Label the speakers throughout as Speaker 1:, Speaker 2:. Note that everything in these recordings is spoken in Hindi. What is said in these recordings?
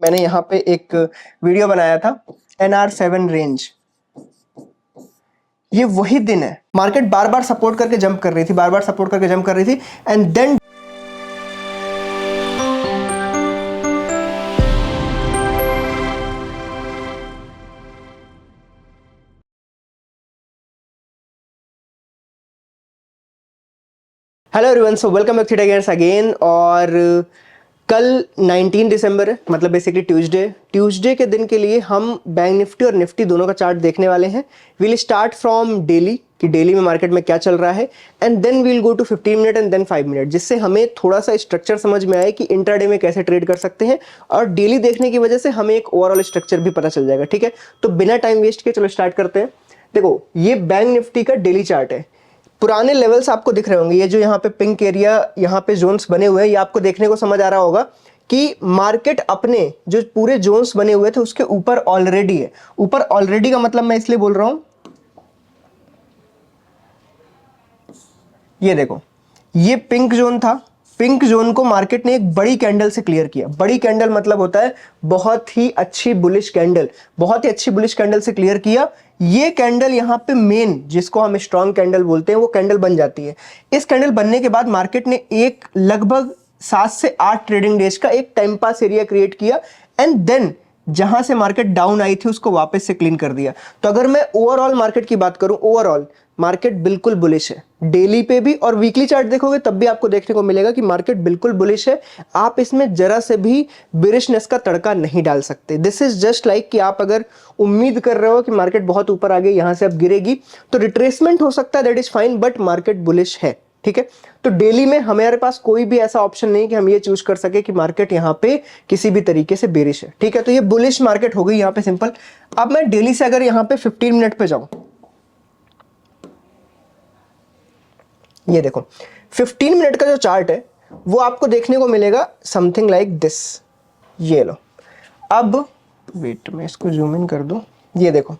Speaker 1: मैंने यहाँ पे एक वीडियो बनाया था NR7 रेंज। ये वही दिन है, मार्केट बार बार सपोर्ट करके जंप कर रही थी, बार बार सपोर्ट करके जंप कर रही थी and then hello everyone, so welcome back theta gainers again. और कल 19 दिसंबर है, मतलब बेसिकली ट्यूसडे के दिन के लिए हम बैंक निफ्टी और निफ्टी दोनों का चार्ट देखने वाले हैं। वील स्टार्ट फ्रॉम डेली कि डेली में मार्केट में क्या चल रहा है and then we'll go to 15 minute and then 5 minute, जिससे हमें थोड़ा सा स्ट्रक्चर समझ में आए कि इंट्राडे में कैसे ट्रेड कर सकते हैं। और डेली देखने की वजह से हमें एक ओवरऑल स्ट्रक्चर भी पता चल जाएगा। ठीक है, तो बिना टाइम वेस्ट किए चलो स्टार्ट करते हैं। देखो, ये बैंक निफ्टी का डेली चार्ट है। पुराने लेवल्स आपको दिख रहे होंगे, ये जो यहाँ पे पिंक एरिया, यहाँ पे जोन्स बने हुए हैं, ये आपको देखने को समझ आ रहा होगा कि मार्केट अपने जो पूरे जोन्स बने हुए थे उसके ऊपर ऑलरेडी है। ऊपर ऑलरेडी का मतलब मैं इसलिए बोल रहा हूं, ये देखो, ये पिंक जोन था। पिंक जोन को मार्केट ने एक बड़ी कैंडल से क्लियर किया। बड़ी कैंडल मतलब होता है बहुत ही अच्छी बुलिश कैंडल, बहुत ही अच्छी बुलिश कैंडल से क्लियर किया। ये कैंडल यहाँ पे मेन, जिसको हम स्ट्रॉन्ग कैंडल बोलते हैं, वो कैंडल बन जाती है। इस कैंडल बनने के बाद मार्केट ने एक लगभग 7 से 8 ट्रेडिंग डेज का एक टाइम पास एरिया क्रिएट किया एंड देन जहां से मार्केट डाउन आई थी उसको वापस से क्लीन कर दिया। तो अगर मैं ओवरऑल मार्केट की बात करूं, ओवरऑल मार्केट बिल्कुल बुलिश है। डेली पे भी और वीकली चार्ट देखोगे तब भी आपको देखने को मिलेगा कि मार्केट बिल्कुल बुलिश है। आप इसमें जरा से भी बेरिशनेस का तड़का नहीं डाल सकते। दिस इज जस्ट लाइक कि आप अगर उम्मीद कर रहे हो कि मार्केट बहुत ऊपर आ गई, यहां से अब गिरेगी, तो रिट्रेसमेंट हो सकता है, that is fine, but market bullish है। ठीक है, तो डेली में हमारे पास कोई भी ऐसा ऑप्शन नहीं कि हम ये चूज कर सके कि मार्केट यहां पे किसी भी तरीके से बेरिश है। ठीक है, तो ये बुलिश मार्केट हो गई यहां पे, सिंपल। अब मैं डेली से अगर यहां पे 15 मिनट पे जाऊं, ये देखो 15 मिनट का जो चार्ट है वो आपको देखने को मिलेगा समथिंग लाइक दिस। ये लो, अब वेट मैं इसको जूम इन कर दूं। ये देखो,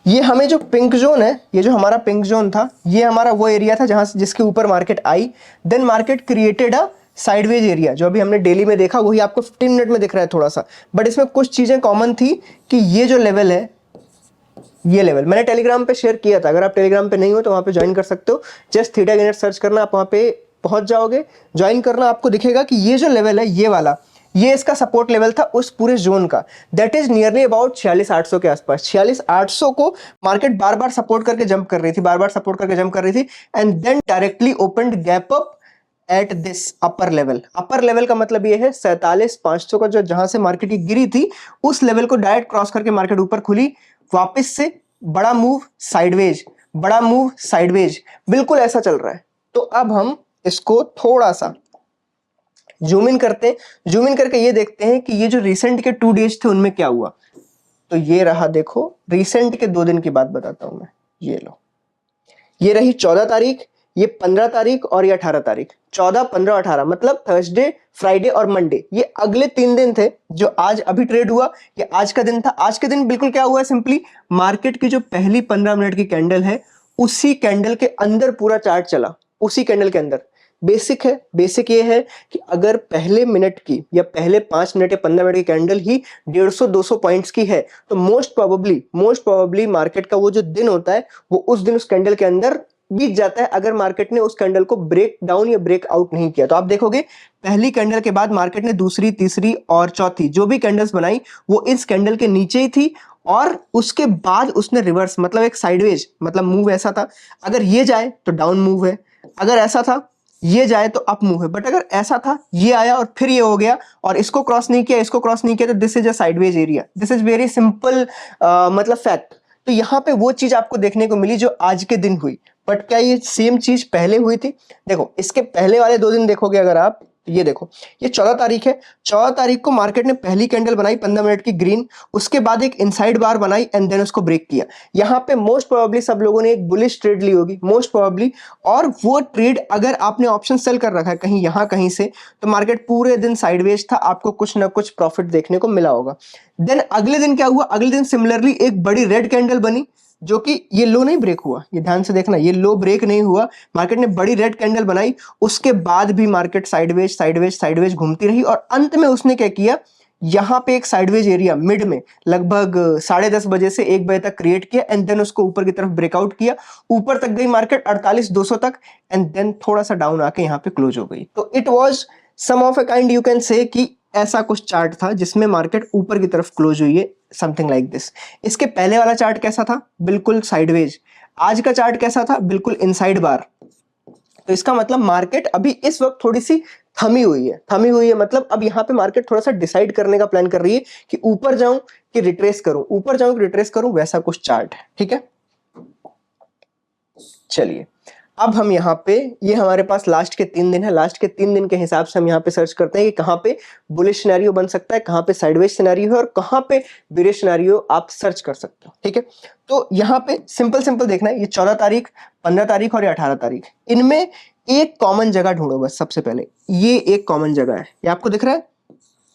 Speaker 1: ये हमें जो पिंक जोन है, ये जो हमारा पिंक जोन था, ये हमारा वो एरिया था जहां जिसके ऊपर मार्केट आई। Then market created a sideways area, जो अभी हमने डेली में देखा वही आपको 15 मिनट में दिख रहा है थोड़ा सा, बट इसमें कुछ चीजें कॉमन थी कि ये जो लेवल है, ये लेवल मैंने टेलीग्राम पे शेयर किया था। अगर आप टेलीग्राम पे नहीं हो तो वहां पे ज्वाइन कर सकते हो। जस्ट थीटा गेनर सर्च करना, आप वहां पे पहुंच जाओगे, ज्वाइन करना, आपको दिखेगा कि ये जो लेवल है, ये वाला, ये इसका सपोर्ट लेवल था उस पूरे जोन का। दैट इज नियरली अबाउट 46,800 के आसपास। 46,800 को मार्केट बार बार सपोर्ट करके जंप कर रही थी, बार बार सपोर्ट करके जंप कर रही थी and then directly opened gap up at this upper level. Upper level का मतलब ये है 47,500 का, जो जहां से मार्केट की गिरी थी उस लेवल को डायरेक्ट क्रॉस करके मार्केट ऊपर खुली, वापस से बड़ा मूव साइडवेज, बड़ा मूव साइडवेज, बिल्कुल ऐसा चल रहा है। तो अब हम इसको थोड़ा सा जूम इन करते हैं। जूम इन करके ये देखते हैं कि ये जो रिसेंट के 2 डेज थे उनमें क्या हुआ। तो ये रहा, देखो रिसेंट के 2 दिन की बात बताता हूं मैं। ये लो, ये रही 14 तारीख, ये 15 तारीख और ये 18 तारीख। 14, 15, 18 मतलब थर्सडे, फ्राइडे और मंडे, ये अगले 3 दिन थे जो आज अभी ट्रेड हुआ। ये आज का दिन था। आज के दिन बिल्कुल क्या हुआ है, सिंपली मार्केट की जो पहली 15 मिनट की कैंडल है उसी कैंडल के अंदर पूरा चार्ट चला, उसी कैंडल के अंदर। बेसिक है, बेसिक ये है कि अगर पहले मिनट की या पहले 5 मिनट या 15 मिनट की कैंडल ही 150-200 पॉइंट्स की है तो मोस्ट प्रोबेबली मार्केट का वो जो दिन होता है वो उस दिन उस कैंडल के अंदर बीत जाता है, अगर मार्केट ने उस कैंडल को ब्रेक डाउन या ब्रेक आउट नहीं किया। तो आप देखोगे पहली कैंडल के बाद मार्केट ने दूसरी, तीसरी और चौथी जो भी कैंडल्स बनाई वो इस कैंडल के नीचे ही थी और उसके बाद उसने रिवर्स, मतलब एक साइडवेज, मतलब मूव ऐसा था। अगर ये जाए तो डाउन मूव है, अगर ऐसा था ये जाए तो अप मूव है, बट अगर ऐसा था ये आया और फिर ये हो gया और इसको क्रॉस नहीं किया, इसको क्रॉस नहीं किया, तो this is a sideways area. This is very simple, मतलब फैक्ट। तो यहाँ पे वो चीज आपको देखने को मिली जो आज के दिन हुई, बट क्या ये सेम चीज पहले हुई थी? देखो इसके पहले वाले 2 दिन देखोगे अगर आप, ये देखो ये 14 तारीख है। 14 तारीख को मार्केट ने पहली कैंडल बनाई 15 मिनट की ग्रीन, उसके बाद एक इनसाइड बार बनाई एंड देन उसको ब्रेक किया। यहाँ पे मोस्ट प्रोबेबली सब लोगों ने एक बुलिश ट्रेड ली होगी, मोस्ट प्रोबेबली, और वो ट्रेड अगर आपने ऑप्शन सेल कर रखा है कहीं यहाँ कहीं से, तो मार्केट पूरे दिन साइडवेज था, आपको कुछ ना कुछ प्रॉफिट देखने को मिला होगा। देन अगले दिन क्या हुआ, अगले दिन सिमिलरली एक बड़ी रेड कैंडल बनी जो कि ये लो नहीं ब्रेक हुआ, ये ध्यान से देखना, ये लो ब्रेक नहीं हुआ, मार्केट ने बड़ी रेड कैंडल बनाई, उसके बाद भी मार्केट साइडवेज साइडवेज साइडवेज घूमती रही और अंत में उसने क्या किया, यहाँ पे एक साइडवेज एरिया मिड में लगभग 10:30 बजे से 1 बजे तक क्रिएट किया एंड देन उसको ऊपर की तरफ ब्रेकआउट किया, ऊपर तक गई मार्केट 48,200 तक एंड देन थोड़ा सा डाउन आके यहाँ पे क्लोज हो गई। तो it was some of a kind you can say कि ऐसा कुछ चार्ट था जिसमें मार्केट ऊपर की तरफ क्लोज हुई है, समथिंग लाइक दिस। इसके पहले वाला चार्ट कैसा था? बिल्कुल साइडवेज। आज का चार्ट कैसा था? बिल्कुल इनसाइड बार। तो इसका मतलब मार्केट अभी इस वक्त थोड़ी सी थमी हुई है। थमी हुई है मतलब अब यहाँ पे मार्केट थोड़ा सा डिसाइड करने का प्लान कर रही है कि ऊपर जाऊं कि रिट्रेस करूं, ऊपर जाऊं कि रिट्रेस करूं, वैसा कुछ चार्ट है। ठीक है, चलिए अब हम यहाँ पे, ये हमारे पास लास्ट के 3 दिन है, लास्ट के 3 दिन के हिसाब से हम यहाँ पे सर्च करते हैं कि कहाँ पे बुलिश सिनेरियो बन सकता है, कहाँ पे साइडवेज सिनेरियो है और कहाँ पे बेरिश सिनेरियो आप सर्च कर सकते हो। ठीक है, तो यहाँ पे सिंपल देखना है, ये 14 तारीख, 15 तारीख और ये 18 तारीख, इनमें एक कॉमन जगह ढूंढो बस। सबसे पहले ये एक कॉमन जगह है, ये आपको दिख रहा है,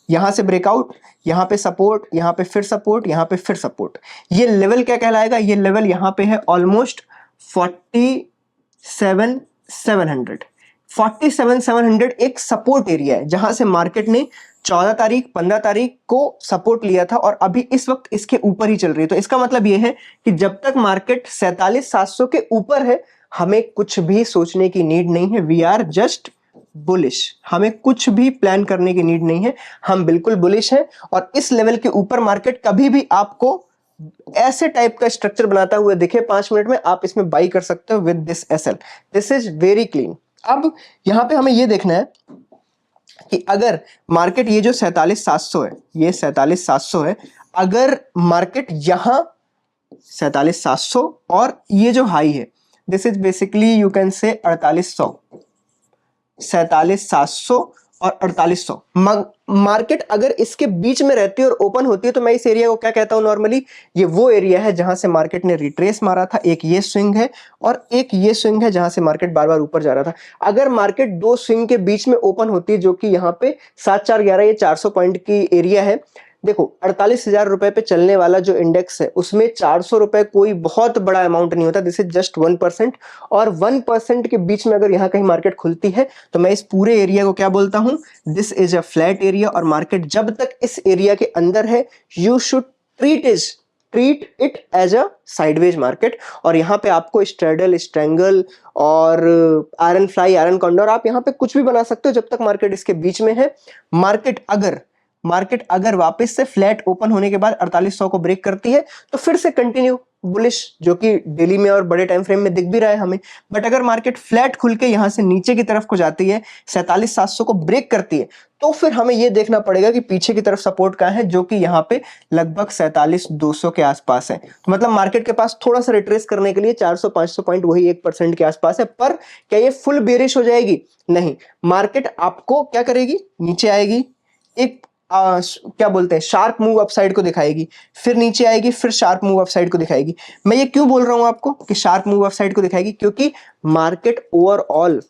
Speaker 1: यहाँ से ब्रेकआउट, यहाँ पे सपोर्ट, यहाँ पे फिर सपोर्ट, यहाँ पे फिर सपोर्ट। ये लेवल क्या कहलाएगा? ये लेवल यहाँ पे है ऑलमोस्ट 47,700। 47,700 एक सपोर्ट एरिया है जहां से मार्केट ने 14 तारीख 15 तारीख को सपोर्ट लिया था और अभी इस वक्त इसके ऊपर ही चल रही है। तो इसका मतलब ये है कि जब तक मार्केट 47,700 के ऊपर है हमें कुछ भी सोचने की नीड नहीं है। वी आर जस्ट बुलिश, हमें कुछ भी प्लान करने की नीड नहीं है, हम बिल्कुल बुलिश हैं। और इस लेवल के ऊपर मार्केट कभी भी आपको ऐसे टाइप का स्ट्रक्चर बनाता हुआ दिखे 5 मिनट में, आप इसमें बाई कर सकते हो with this SL. This is very clean. अब यहां पे हमें ये देखना है कि अगर मार्केट ये जो 47,700 है, ये 47,700 है, अगर मार्केट यहां 47,700 और ये जो हाई है, this is basically you can से 4800, 47,700 और 4800, मार्केट अगर इसके बीच में रहती है और ओपन होती है तो मैं इस एरिया को क्या कहता हूं नॉर्मली? ये वो एरिया है जहां से मार्केट ने रिट्रेस मारा था। एक ये स्विंग है और एक ये स्विंग है जहां से मार्केट बार बार ऊपर जा रहा था। अगर मार्केट दो स्विंग के बीच में ओपन होती है, जो कि यहाँ पे 7,411, ये 400 पॉइंट की एरिया है। देखो 48,000 रुपए पे चलने वाला जो इंडेक्स है उसमें 400 रुपए कोई बहुत बड़ा अमाउंट नहीं होता, दिस इज जस्ट 1%। और 1% के बीच में अगर यहाँ कहीं मार्केट खुलती है तो मैं इस पूरे एरिया को क्या बोलता हूं? This is a flat area. और मार्केट जब तक इस एरिया के अंदर है you should treat it as a sideways market. और यहाँ पे आपको स्ट्रेडल, स्ट्रेंगल और आयरन फ्लाई, आयरन कॉन्डोर, आप यहाँ पे कुछ भी बना सकते हो जब तक मार्केट इसके बीच में है। मार्केट अगर वापस से फ्लैट ओपन होने के बाद 4800 को ब्रेक करती है तो फिर से कंटिन्यू बुलिश, जो कि डेली में और बड़े टाइम फ्रेम में दिख भी रहा है हमें। बट अगर मार्केट फ्लैट खुल के यहां से नीचे की तरफ को जाती है, 47,700 को ब्रेक करती है, तो फिर हमें यह देखना पड़ेगा कि पीछे की तरफ सपोर्ट कहां है, जो कि यहां पे लगभग 47,200 के आसपास है। तो मतलब मार्केट के पास थोड़ा सा रिट्रेस करने के लिए 400-500 पॉइंट, वही 1% के आसपास है। पर क्या ये फुल बेरिश हो जाएगी? नहीं, मार्केट आपको क्या करेगी? नीचे आएगी, एक क्या बोलते हैं, शार्प मूव अपसाइड को दिखाएगी, फिर नीचे आएगी, फिर शार्प मूव अपसाइड को दिखाएगी। मैं ये क्यों बोल रहा हूं आपको कि शार्प मूव अपसाइड को दिखाएगी? क्योंकि मार्केट ओवरऑल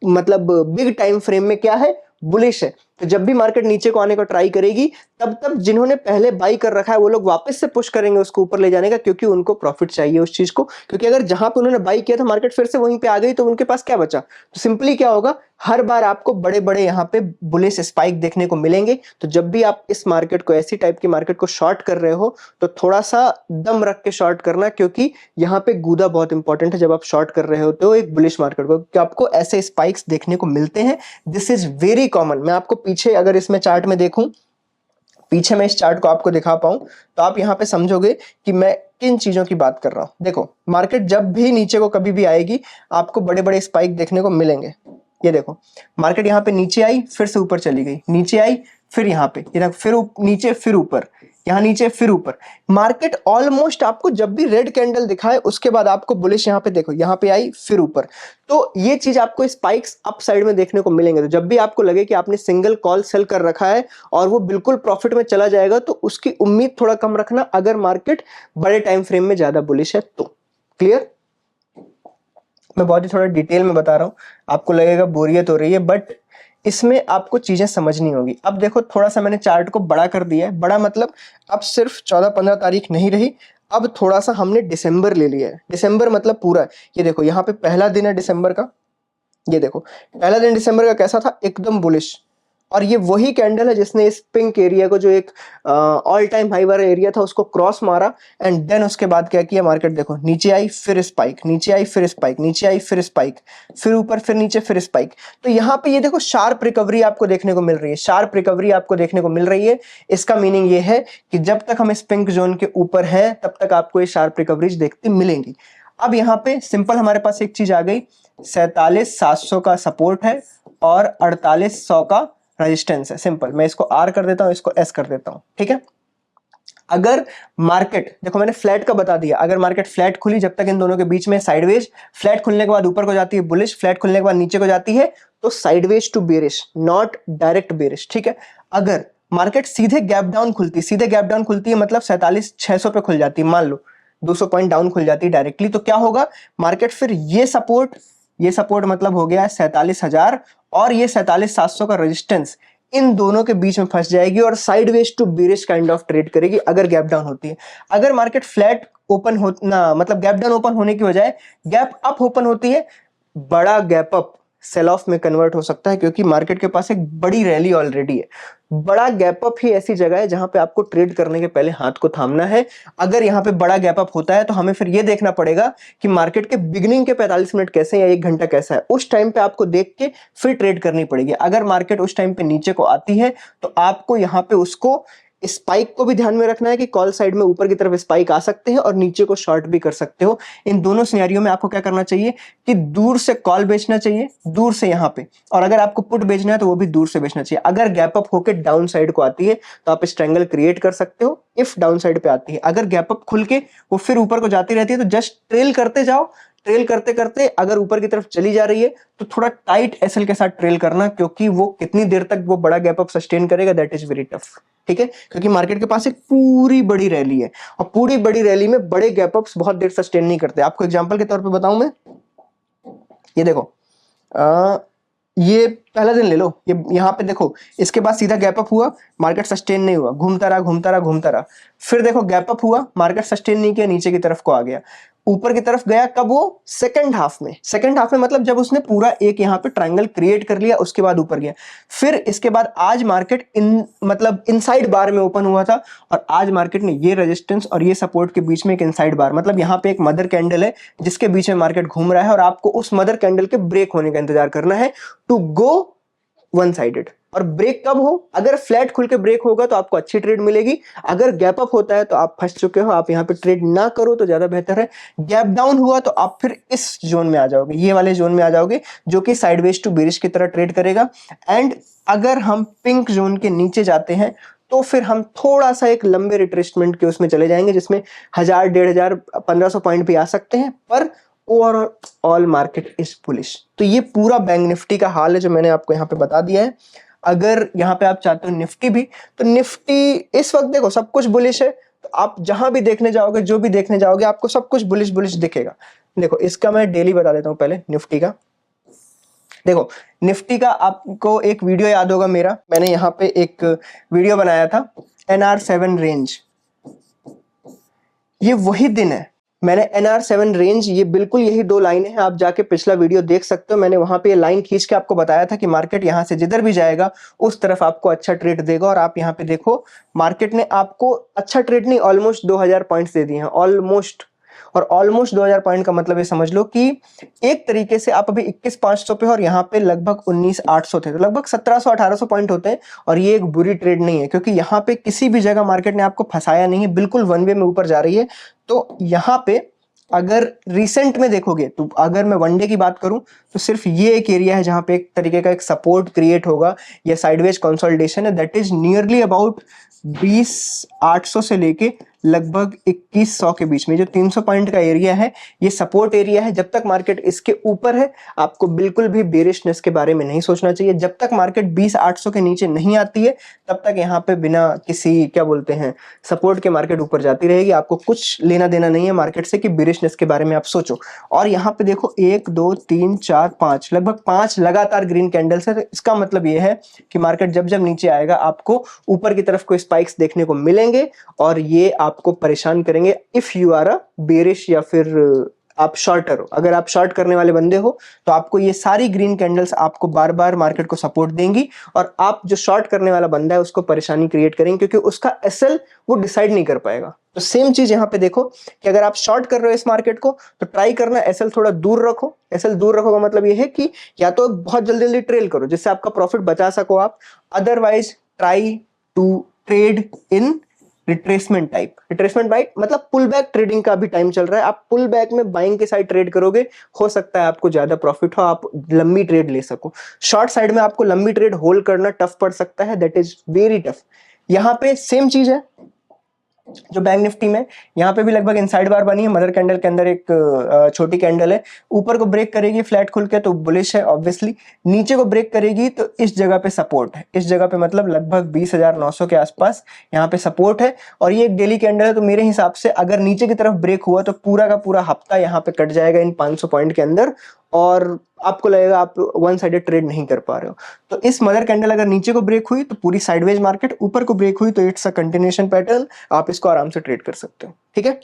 Speaker 1: मतलब बिग टाइम फ्रेम में क्या है? बुलिश है। तो जब भी मार्केट नीचे को आने को ट्राई करेगी तब जिन्होंने पहले बाई कर रखा है वो लोग वापस से पुश करेंगे उसको ऊपर ले जाने का, क्योंकि उनको प्रॉफिट चाहिए उस चीज को। क्योंकि अगर जहां पे उन्होंने बाई किया था मार्केट फिर से वहीं पे आ गई तो उनके पास क्या बचा? तो सिंपली क्या होगा, हर बार आपको बड़े बड़े यहाँ पे बुलिश स्पाइक देखने को मिलेंगे। तो जब भी आप इस मार्केट को, ऐसी टाइप की मार्केट को शॉर्ट कर रहे हो तो थोड़ा सा दम रख के शॉर्ट करना, क्योंकि यहाँ पे गूदा बहुत इंपॉर्टेंट है। जब आप शॉर्ट कर रहे हो तो एक बुलिश मार्केट को, कि आपको ऐसे स्पाइक्स देखने को मिलते हैं। This is very common. मैं आपको पीछे अगर इसमें चार्ट में देखूं, पीछे मैं इस चार्ट को आपको दिखा पाऊं तो आप यहां पे समझोगे कि मैं किन चीजों की बात कर रहा हूं। देखो मार्केट जब भी नीचे को कभी भी आएगी आपको बड़े बड़े स्पाइक देखने को मिलेंगे। ये देखो मार्केट यहां पे नीचे आई, फिर से ऊपर चली गई, नीचे आई, फिर यहाँ पे, ये देखो फिर नीचे, फिर ऊपर, यहाँ नीचे, फिर ऊपर। मार्केट ऑलमोस्ट आपको जब भी रेड कैंडल दिखाए उसके बाद आपको बुलिश, यहाँ पे देखो, यहाँ पे आई, फिर ऊपर। तो ये चीज आपको स्पाइक्स अप साइड में देखने को मिलेंगे। तो जब भी आपको लगे कि आपने सिंगल कॉल सेल कर रखा है और वो बिल्कुल प्रॉफिट में चला जाएगा तो उसकी उम्मीद थोड़ा कम रखना, अगर मार्केट बड़े टाइम फ्रेम में ज्यादा बुलिश है तो। क्लियर? मैं बहुत ही थोड़ा डिटेल में बता रहा हूं, आपको लगेगा बोरियत हो रही है, बट इसमें आपको चीजें समझनी होगी। अब देखो थोड़ा सा मैंने चार्ट को बड़ा कर दिया है। बड़ा मतलब अब सिर्फ 14-15 तारीख नहीं रही, अब थोड़ा सा हमने दिसंबर ले लिया है। दिसंबर मतलब पूरा। ये देखो यहाँ पे पहला दिन है दिसंबर का, ये देखो पहला दिन दिसंबर का कैसा था? एकदम बुलिश। और ये वही कैंडल है जिसने इस पिंक एरिया को, जो एक ऑल टाइम हाई वाला एरिया था, उसको क्रॉस मारा एंड देन उसके बाद क्या किया मार्केट, देखो नीचे आई फिर स्पाइक, नीचे आई फिर स्पाइक, नीचे आई फिर स्पाइक, फिर ऊपर फिर नीचे फिर स्पाइक। तो यहाँ पे ये देखो शार्प रिकवरी आपको देखने को मिल रही है, शार्प रिकवरी आपको देखने को मिल रही है। इसका मीनिंग ये है कि जब तक हम इस पिंक जोन के ऊपर हैं तब तक आपको ये शार्प रिकवरीज देखती मिलेंगी। अब यहाँ पे सिंपल हमारे पास एक चीज आ गई, 47,700 का सपोर्ट है और 4800 का रेजिस्टेंस है। सिंपल, मैं इसको आर कर देता हूं, इसको एस कर देता हूं, ठीक है। अगर मार्केट, देखो मैंने फ्लैट का बता दिया, अगर मार्केट फ्लैट खुली, जब तक इन दोनों के बीच में साइडवेज, फ्लैट खुलने के बाद ऊपर को जाती है बुलिश, फ्लैट खुलने के बाद नीचे को जाती है तो sideways to bearish, not direct bearish, ठीक है। अगर मार्केट सीधे गैप डाउन खुलती, सीधे गैप डाउन खुलती है मतलब 47,600 पे खुल जाती है, मान लो 200 पॉइंट डाउन खुल जाती है डायरेक्टली, तो क्या होगा मार्केट फिर ये सपोर्ट मतलब हो गया 47,000 और ये 47,700 का रेजिस्टेंस, इन दोनों के बीच में फंस जाएगी और sideways to bearish kind of trade करेगी अगर गैप डाउन होती है। अगर मार्केट फ्लैट ओपन हो ना, मतलब गैप डाउन ओपन होने की बजाय गैप अप ओपन होती है, बड़ा गैप अप सेल ऑफ में कन्वर्ट हो सकता है, क्योंकि मार्केट के पास एक बड़ी रैली ऑलरेडी है। बड़ा गैप अप ही ऐसी जगह है जहां पे आपको ट्रेड करने के पहले हाथ को थामना है। अगर यहां पे बड़ा गैप अप होता है तो हमें फिर ये देखना पड़ेगा कि मार्केट के बिगिनिंग के 45 मिनट कैसे या 1 घंटा कैसा है, उस टाइम पे आपको देख के फिर ट्रेड करनी पड़ेगी। अगर मार्केट उस टाइम पे नीचे को आती है तो आपको यहां पे उसको स्पाइक को भी ध्यान में रखना है कि कॉल साइड में ऊपर की तरफ स्पाइक आ सकते हैं और नीचे को शॉर्ट भी कर सकते हो। इन दोनों सिनेरियो में आपको क्या करना चाहिए कि दूर से कॉल बेचना चाहिए, दूर से यहाँ पे, और अगर आपको पुट बेचना है तो वो भी दूर से बेचना चाहिए। अगर गैप अप होकर डाउन साइड को आती है तो आप स्ट्रेंगल क्रिएट कर सकते हो इफ डाउन साइड पे आती है। अगर गैप अप खुल के वो फिर ऊपर को जाती रहती है तो जस्ट ट्रेल करते जाओ, ट्रेल करते करते अगर ऊपर की तरफ चली जा रही है तो थोड़ा टाइट एसएल के साथ ट्रेल करना, क्योंकि वो कितनी देर तक वो बड़ा गैप अप सस्टेन करेगा दैट इज वेरी टफ, ठीक है। क्योंकि मार्केट के पास एक पूरी बड़ी रैली है और पूरी बड़ी रैली में बड़े गैप अप्स बहुत देर सस्टेन नहीं करते। आपको एग्जांपल के तौर पे बताऊं मैं, ये देखो ये पहला दिन ले लो, ये यहाँ पे देखो, इसके बाद सीधा गैप अप हुआ, मार्केट सस्टेन नहीं हुआ, घूमता रहा घूमता रहा घूमता रहा, फिर देखो गैप अप हुआ, मार्केट सस्टेन नहीं किया, नीचे की तरफ को आ गया, ऊपर की तरफ गया कब, वो सेकंड हाफ में। सेकंड हाफ में मतलब जब उसने पूरा एक यहाँ पे ट्रायंगल क्रिएट कर लिया उसके बाद ऊपर गया। फिर इसके बाद आज मार्केट मतलब इनसाइड बार में ओपन हुआ था और आज मार्केट ने ये रेजिस्टेंस और ये सपोर्ट के बीच में एक इनसाइड बार, मतलब यहाँ पे एक मदर कैंडल है जिसके बीच में मार्केट घूम रहा है और आपको उस मदर कैंडल के ब्रेक होने का इंतजार करना है टू गो वन साइडेड। और ब्रेक कब हो, अगर फ्लैट खुल के ब्रेक होगा तो आपको अच्छी ट्रेड मिलेगी, अगर गैप अप होता है तो आप फंस चुके हो, आप यहाँ पे ट्रेड ना करो तो ज्यादा बेहतर है। गैप डाउन हुआ तो आप फिर इस जोन में आ जाओगे, ये वाले जोन में आ जाओगे जो कि साइडवेज टू बेरिश की तरह ट्रेड करेगा। एंड अगर हम पिंक जोन के नीचे जाते हैं तो फिर हम थोड़ा सा एक लंबे रिट्रेसमेंट के उसमें चले जाएंगे जिसमें 1000, 1500, 1500 पॉइंट भी आ सकते हैं, पर ओवरऑल मार्केट इज बुलिश। तो ये पूरा बैंक निफ्टी का हाल है जो मैंने आपको यहाँ पे बता दिया है। अगर यहाँ पे आप चाहते हो निफ्टी भी, तो निफ्टी इस वक्त देखो सब कुछ बुलिश है, तो आप जहां भी देखने जाओगे, जो भी देखने जाओगे, आपको सब कुछ बुलिश बुलिश दिखेगा। देखो इसका मैं डेली बता देता हूं पहले निफ्टी का। देखो निफ्टी का आपको एक वीडियो याद होगा मेरा, मैंने यहाँ पे एक वीडियो बनाया था NR7 रेंज, ये वही दिन है। मैंने NR7 रेंज, ये बिल्कुल यही 2 लाइनें हैं, आप जाके पिछला वीडियो देख सकते हो। मैंने वहां पे ये लाइन खींच के आपको बताया था कि मार्केट यहां से जिधर भी जाएगा उस तरफ आपको अच्छा ट्रेड देगा, और आप यहां पे देखो मार्केट ने आपको अच्छा ट्रेड नहीं, ऑलमोस्ट 2000 पॉइंट्स दे दिए हैं, ऑलमोस्ट। और ऑलमोस्ट 2000 पॉइंट का मतलब ये समझ लो कि एक तरीके से आप अभी 21,500 पे हो और यहाँ पे लगभग 19,800 थे, तो लगभग 1700-1800 पॉइंट होते हैं। और ये एक बुरी ट्रेड नहीं है, क्योंकि यहाँ पे किसी भी जगह मार्केट ने आपको फंसाया नहीं है, बिल्कुल वन वे में ऊपर जा रही है। तो यहाँ पे अगर रिसेंट में देखोगे, तो अगर मैं वनडे की बात करूं तो सिर्फ ये एक एरिया है जहां पे एक तरीके का एक सपोर्ट क्रिएट होगा, ये साइडवेज कंसोलिडेशन है, दैट इज नियरली अबाउट 20,800 से लेके लगभग 2100 के बीच में। जो 300 पॉइंट का एरिया है ये सपोर्ट एरिया है। जब तक मार्केट इसके ऊपर है आपको बिल्कुल भी बेरिशनेस के बारे में नहीं सोचना चाहिए। जब तक मार्केट 20,800 के नीचे नहीं आती है तब तक यहाँ पे बिना किसी क्या बोलते हैं सपोर्ट के मार्केट ऊपर जाती रहेगी। आपको कुछ लेना देना नहीं है मार्केट से कि बेरिशनेस के बारे में आप सोचो। और यहाँ पे देखो 1 2 3 4 5 लगभग 5 लगातार ग्रीन कैंडल्स है, तो इसका मतलब ये है कि मार्केट जब जब नीचे आएगा आपको ऊपर की तरफ कोई स्पाइक्स देखने को मिलेंगे और ये आपको परेशान करेंगे if you are a bearish या फिर आप शॉर्टर हो, अगर आप शॉर्ट करने वाले बंदे हो तो आपको ये सारी ग्रीन कैंडल्स आपको बार बार मार्केट को सपोर्ट देंगी और आप जो शॉर्ट करने वाला बंदा है उसको परेशानी क्रिएट करेंगे, क्योंकि उसका एसएल वो डिसाइड नहीं कर पाएगा। तो सेम चीज यहां पे देखो कि अगर आप शॉर्ट कर रहे हो इस मार्केट को तो ट्राई करना एसएल थोड़ा दूर रखो। एसएल दूर रखो का मतलब ये है कि या तो बहुत जल्दी जल्दी ट्रेल करो जिससे आपका प्रॉफिट बचा सको आप, otherwise try to trade in retracement type. Retracement type मतलब पुल बैक ट्रेडिंग का भी टाइम चल रहा है, आप पुल बैक में बाइंग के साइड ट्रेड करोगे, हो सकता है आपको ज्यादा प्रॉफिट हो, आप लंबी ट्रेड ले सको। शॉर्ट साइड में आपको लंबी ट्रेड होल्ड करना टफ पड़ सकता है, दैट इज वेरी टफ। यहां पे सेम चीज है जो बैंक निफ्टी में, यहाँ पे भी लगभग इनसाइड बार बनी है, मदर कैंडल के अंदर एक छोटी कैंडल है, ऊपर को ब्रेक करेगी फ्लैट खुल के तो बुलिश है ऑब्वियसली, नीचे को ब्रेक करेगी तो इस जगह पे सपोर्ट है, इस जगह पे मतलब लगभग 20,900 के आसपास यहाँ पे सपोर्ट है। और ये एक डेली कैंडल है तो मेरे हिसाब से अगर नीचे की तरफ ब्रेक हुआ तो पूरा का पूरा हफ्ता यहाँ पे कट जाएगा इन 500 पॉइंट के अंदर और आपको लगेगा आप वन साइडेड ट्रेड नहीं कर पा रहे हो। तो इस मदर कैंडल अगर नीचे को ब्रेक हुई तो पूरी साइडवेज मार्केट, ऊपर को ब्रेक हुई तो इट्स अ कंटिन्यूएशन पैटर्न, आप इसको आराम से ट्रेड कर सकते हो। ठीक है,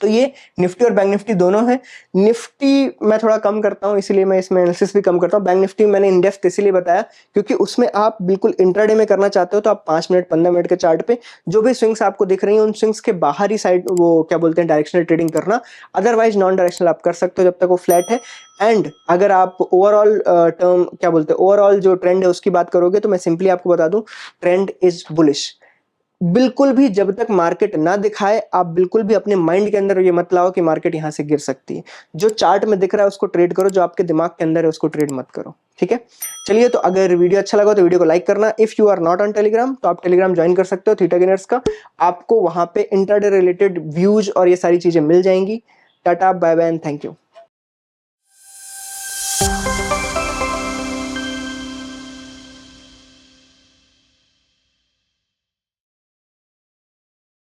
Speaker 1: तो ये निफ्टी और बैंक निफ्टी दोनों है। निफ्टी मैं थोड़ा कम करता हूं इसलिए मैं इसमें एनालिसिस भी कम करता हूं। बैंक निफ्टी मैंने इन डेप्थ इसलिए बताया क्योंकि उसमें आप बिल्कुल इंट्राडे में करना चाहते हो तो आप 5 मिनट 15 मिनट के चार्ट पे जो भी स्विंग्स आपको दिख रही हैं उन स्विंग्स के बाहरी साइड वो क्या बोलते हैं डायरेक्शनल ट्रेडिंग करना, अदरवाइज नॉन डायरेक्शनल आप कर सकते हो जब तक वो फ्लैट है। एंड अगर आप ओवरऑल टर्म क्या बोलते हैं ओवरऑल जो ट्रेंड है उसकी बात करोगे तो मैं सिंपली आपको बता दूं ट्रेंड इज बुलिश। बिल्कुल भी जब तक मार्केट ना दिखाए आप बिल्कुल भी अपने माइंड के अंदर ये मत लाओ कि मार्केट यहां से गिर सकती है। जो चार्ट में दिख रहा है उसको ट्रेड करो, जो आपके दिमाग के अंदर है उसको ट्रेड मत करो। ठीक है, चलिए तो अगर वीडियो अच्छा लगा तो वीडियो को लाइक करना। If you are not on Telegram तो आप टेलीग्राम ज्वाइन कर सकते हो थीटा गेनर्स का, आपको वहां पे इंट्राडे रिलेटेड व्यूज और ये सारी चीजें मिल जाएंगी। Tata bye bye and thank you.